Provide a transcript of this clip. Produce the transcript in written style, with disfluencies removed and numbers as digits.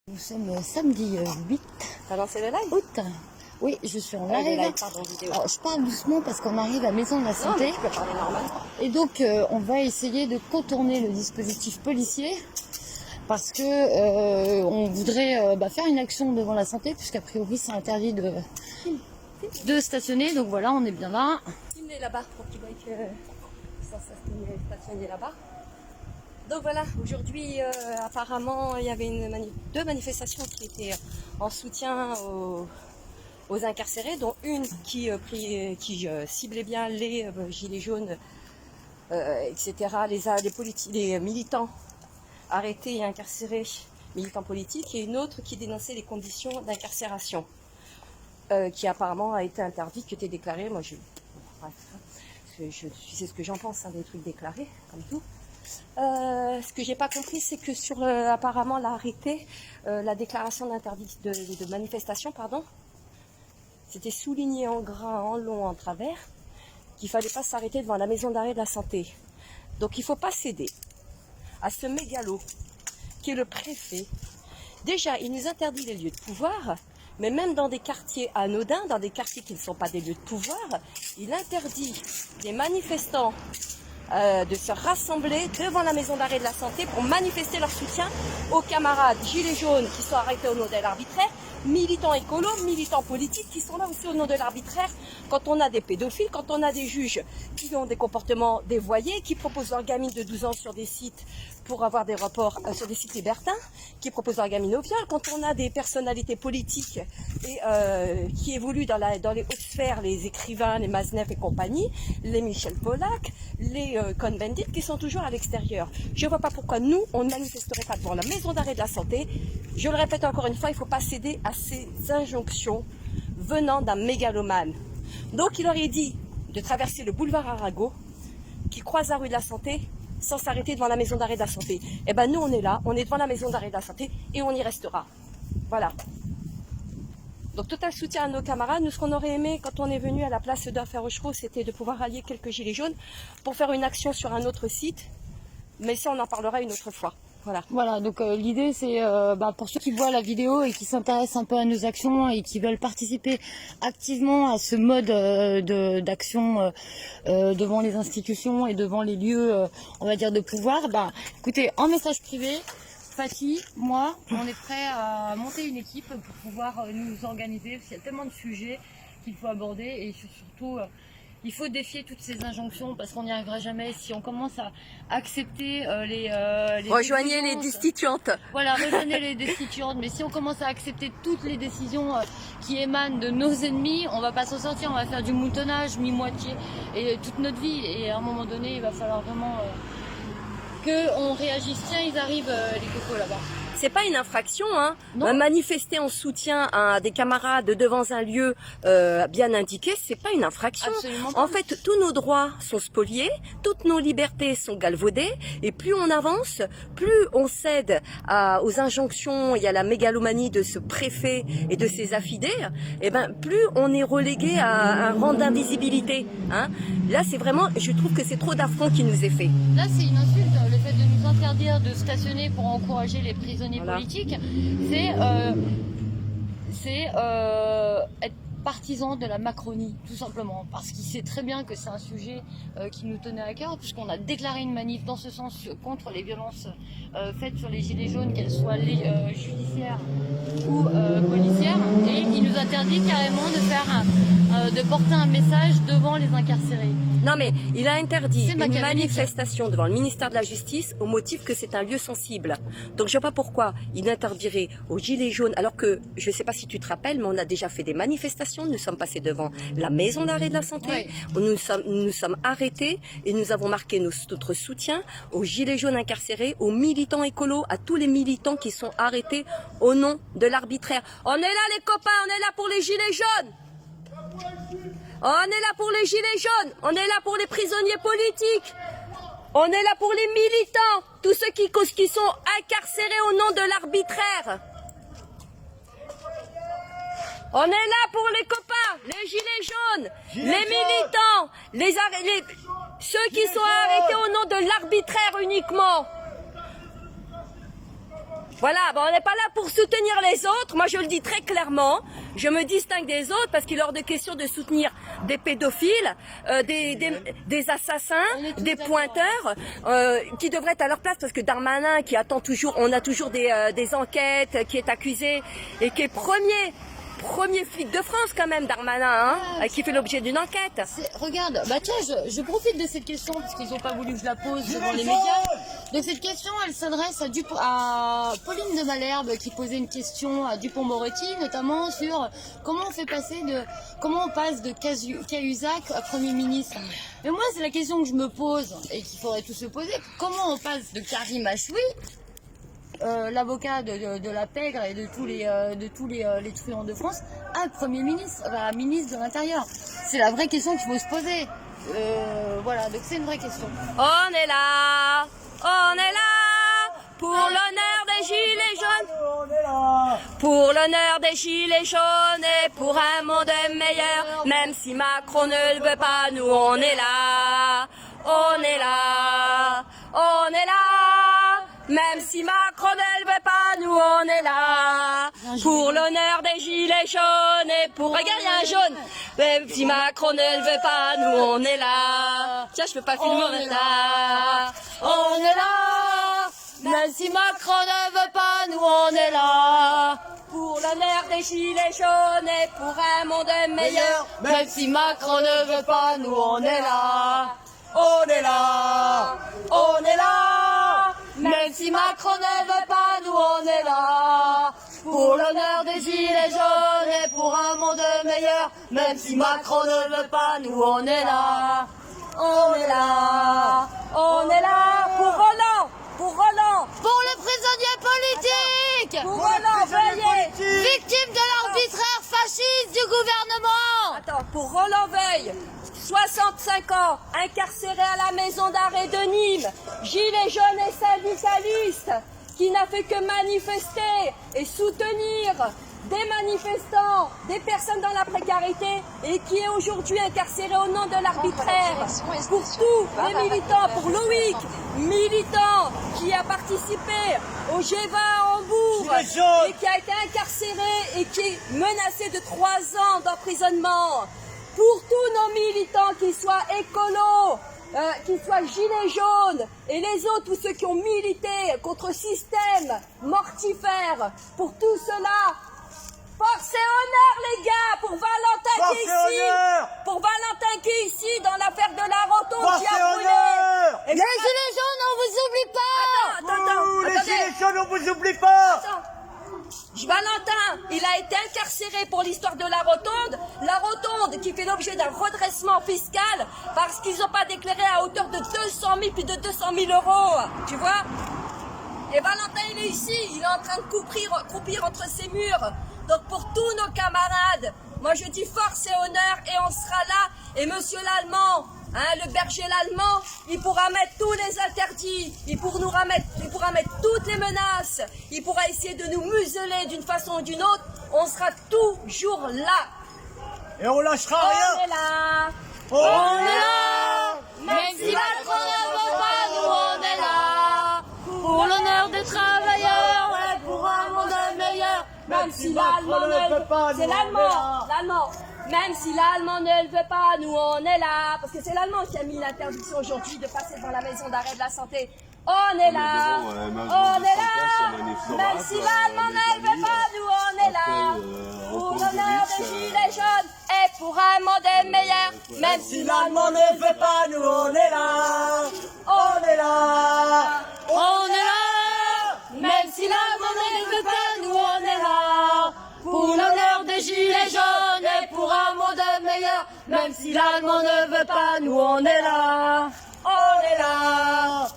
Nous sommes samedi 8 T'as lancé le live août. Oui, je suis en Le live. live, pardon, vidéo. Alors, je parle doucement parce qu'on arrive à Maison de la Non, Santé. mais tu peux parler normalement. Et donc, on va essayer de contourner le dispositif policier parce que on voudrait faire une action devant la santé puisqu'a priori c'est interdit de stationner. Donc voilà, on est bien là. Filme-les là-bas pour qu'ils voient que ça stationner là-bas. Donc voilà, aujourd'hui apparemment il y avait deux manifestations qui étaient en soutien aux incarcérés, dont une qui ciblait bien les gilets jaunes, etc., les militants arrêtés et incarcérés, militants politiques, et une autre qui dénonçait les conditions d'incarcération, qui apparemment a été interdite, qui était déclarée. Moi, c'est ce que j'en pense, hein, des trucs déclarés, comme tout. Ce que j'ai pas compris, c'est que sur apparemment l'arrêté, la déclaration d'interdit de manifestation, pardon, c'était souligné en gras, en long, en travers, qu'il fallait pas s'arrêter devant la maison d'arrêt de la santé. Donc il faut pas céder à ce mégalo qui est le préfet. Déjà, il nous interdit les lieux de pouvoir, mais même dans des quartiers anodins, dans des quartiers qui ne sont pas des lieux de pouvoir, il interdit des manifestants de se rassembler devant la maison d'arrêt de la santé pour manifester leur soutien aux camarades gilets jaunes qui sont arrêtés au nom de l'arbitraire, militants écolos, militants politiques qui sont là aussi au nom de l'arbitraire. Quand on a des pédophiles, quand on a des juges qui ont des comportements dévoyés, qui proposent leurs gamines de 12 ans sur des sites pour avoir des rapports sur des sites libertins, qui proposent leurs gamines au viol, quand on a des personnalités politiques et qui évoluent dans les hautes sphères, les écrivains, les Maznev et compagnie, les Michel Pollack, les Cohn-Bendit qui sont toujours à l'extérieur. Je ne vois pas pourquoi nous, on ne manifesterait pas devant la maison d'arrêt de la santé. Je le répète encore une fois, il ne faut pas céder à ces injonctions venant d'un mégalomane. Donc il aurait dit de traverser le boulevard Arago qui croise la rue de la Santé sans s'arrêter devant la maison d'arrêt de la Santé. Eh ben nous on est là, on est devant la maison d'arrêt de la Santé et on y restera. Voilà. Donc total soutien à nos camarades. Nous, ce qu'on aurait aimé quand on est venu à la place d'Affaires Rochereau, c'était de pouvoir allier quelques gilets jaunes pour faire une action sur un autre site. Mais ça, on en parlera une autre fois. Voilà. Voilà, donc l'idée c'est pour ceux qui voient la vidéo et qui s'intéressent un peu à nos actions et qui veulent participer activement à ce mode d'action devant les institutions et devant les lieux, on va dire, de pouvoir, écoutez, en message privé, Fatih, moi, on est prêt à monter une équipe pour pouvoir nous organiser, parce qu'il y a tellement de sujets qu'il faut aborder et surtout... il faut défier toutes ces injonctions parce qu'on n'y arrivera jamais si on commence à accepter les rejoignez les destituantes. Voilà, rejoignez les destituantes. Mais si on commence à accepter toutes les décisions qui émanent de nos ennemis, on va pas s'en sortir. On va faire du moutonnage, mi-moitié, et toute notre vie. Et à un moment donné, il va falloir vraiment qu'on réagisse. Tiens, ils arrivent, les cocos là-bas. C'est pas une infraction, hein. Manifester en soutien à des camarades devant un lieu bien indiqué, c'est pas une infraction. Absolument pas. En fait, tous nos droits sont spoliés, toutes nos libertés sont galvaudées, et plus on avance, plus on cède aux injonctions et à la mégalomanie de ce préfet et de ses affidés, et plus on est relégué à un rang d'invisibilité, hein. Là, c'est vraiment, je trouve que c'est trop d'affront qui nous est fait. Là, c'est une insulte, le fait de nous interdire de stationner pour encourager les prisonniers politiques, c'est être partisan de la Macronie, tout simplement, parce qu'il sait très bien que c'est un sujet qui nous tenait à cœur, puisqu'on a déclaré une manif dans ce sens contre les violences faites sur les gilets jaunes, qu'elles soient judiciaires ou policières, et il nous interdit carrément de porter un message devant les incarcérés. Non mais il a interdit une manifestation devant le ministère de la Justice au motif que c'est un lieu sensible. Donc je ne vois pas pourquoi il interdirait aux gilets jaunes, alors que je ne sais pas si tu te rappelles, mais on a déjà fait des manifestations, nous sommes passés devant la maison d'arrêt de la santé, où nous sommes arrêtés et nous avons marqué notre soutien aux gilets jaunes incarcérés, aux militants écolos, à tous les militants qui sont arrêtés au nom de l'arbitraire. On est là les copains, on est là pour les gilets jaunes. On est là pour les gilets jaunes, on est là pour les prisonniers politiques, on est là pour les militants, tous ceux qui sont incarcérés au nom de l'arbitraire. On est là pour les copains, les gilets jaunes, les militants, ceux qui sont arrêtés au nom de l'arbitraire uniquement. Voilà, ben on n'est pas là pour soutenir les autres. Moi, je le dis très clairement. Je me distingue des autres parce qu'il est hors de question de soutenir des pédophiles, des assassins, des pointeurs qui devraient être à leur place parce que Darmanin, qui attend toujours, on a toujours des enquêtes, qui est accusé et qui est premier flic de France quand même, Darmanin, hein, qui fait l'objet d'une enquête. Regarde, bah tiens, je profite de cette question parce qu'ils n'ont pas voulu que je la pose devant les médias. Donc cette question, elle s'adresse à Pauline de Malherbe qui posait une question à Dupond-Moretti, notamment sur comment on passe de Cahuzac à Premier ministre. Mais moi, c'est la question que je me pose et qu'il faudrait tous se poser. Comment on passe de Karim Achoui, l'avocat de la pègre et de tous les truands de France, à Premier ministre, à ministre de l'Intérieur? C'est la vraie question qu'il faut se poser. Voilà, donc c'est une vraie question. On est là pour l'honneur des gilets jaunes. On est là Pour l'honneur des gilets jaunes et pour un monde meilleur. Même si Macron ne le veut pas, nous on est là. On est là. On est là. Même si Macron ne le veut pas, nous on est là. Pour l'honneur des gilets jaunes et pour... Regarde, il y a un jaune. Même si Macron ne le veut pas, nous on est là. Tiens, je peux pas filmer, on est là. On est là. Même si Macron ne veut pas, nous on est là. Pour l'honneur des gilets jaunes et pour un monde meilleur. Même si Macron ne veut pas, nous on est là. On est là On est là. Même si Macron ne veut pas, nous on est là. Pour l'honneur des gilets jaunes et pour un monde meilleur. Même si Macron ne veut pas, nous on est là. On est là. On est là. Pour Roland. Pour Roland. Pour le prisonnier politique, Pour Roland, veuillez. victime de l'arbitraire fasciste du gouvernement. Attends, pour Roland Veuille, 65 ans, incarcéré à la maison d'arrêt de Nîmes, gilet jaune et syndicaliste, qui n'a fait que manifester et soutenir des manifestants, des personnes dans la précarité et qui est aujourd'hui incarcéré au nom de l'arbitraire. Pour tous les militants, pour Loïc, militant qui a participé au G20 à Hambourg et qui a été incarcéré et qui est menacé de 3 ans d'emprisonnement. Pour tous nos militants, qu'ils soient écolos, qu'ils soient gilets jaunes et les autres, tous ceux qui ont milité contre le système mortifère, pour tout cela, force et honneur les gars, pour Valentin qui est ici, pour Valentin qui est ici dans l'affaire de la rotonde qui a brûlé. Les gilets jaunes, on vous oublie pas. Attends, Les attendez. gilets jaunes, on vous oublie pas. Attends. Valentin, il a été incarcéré pour l'histoire de la rotonde. La rotonde qui fait l'objet d'un redressement fiscal parce qu'ils n'ont pas déclaré à hauteur de 200 000, plus de 200 000 euros. Tu vois? Et Valentin, il est ici. Il est en train de croupir entre ces murs. Donc pour tous nos camarades, moi je dis force et honneur et on sera là. Et monsieur l'Allemand, le berger l'Allemand, il pourra mettre tous les interdits, il pourra mettre toutes les menaces, il pourra essayer de nous museler d'une façon ou d'une autre, on sera toujours là. Et on lâchera On rien. est là. On est là. Même si Macron ne veut pas, nous on est là. Pour l'honneur des travailleurs, ouais, pour un monde meilleur. Même si l'Allemand ne le veut pas, c'est l'Allemand. Même si l'Allemand ne le veut pas, nous on est là. Parce que c'est l'Allemand qui a mis l'interdiction aujourd'hui de passer devant la maison d'arrêt de la santé. On est là. On est là. Même si l'Allemand ne le veut pas, nous on est là. Pour l'honneur des gilets jaunes et pour un monde meilleur. Même si l'Allemand ne veut pas, nous on est là. On est là. On est là. Même si l'Allemand ne veut pas, nous on est là. Pour l'honneur des gilets jaunes et pour un monde meilleur. Même si l'Allemand ne veut pas, nous on est là. On est là.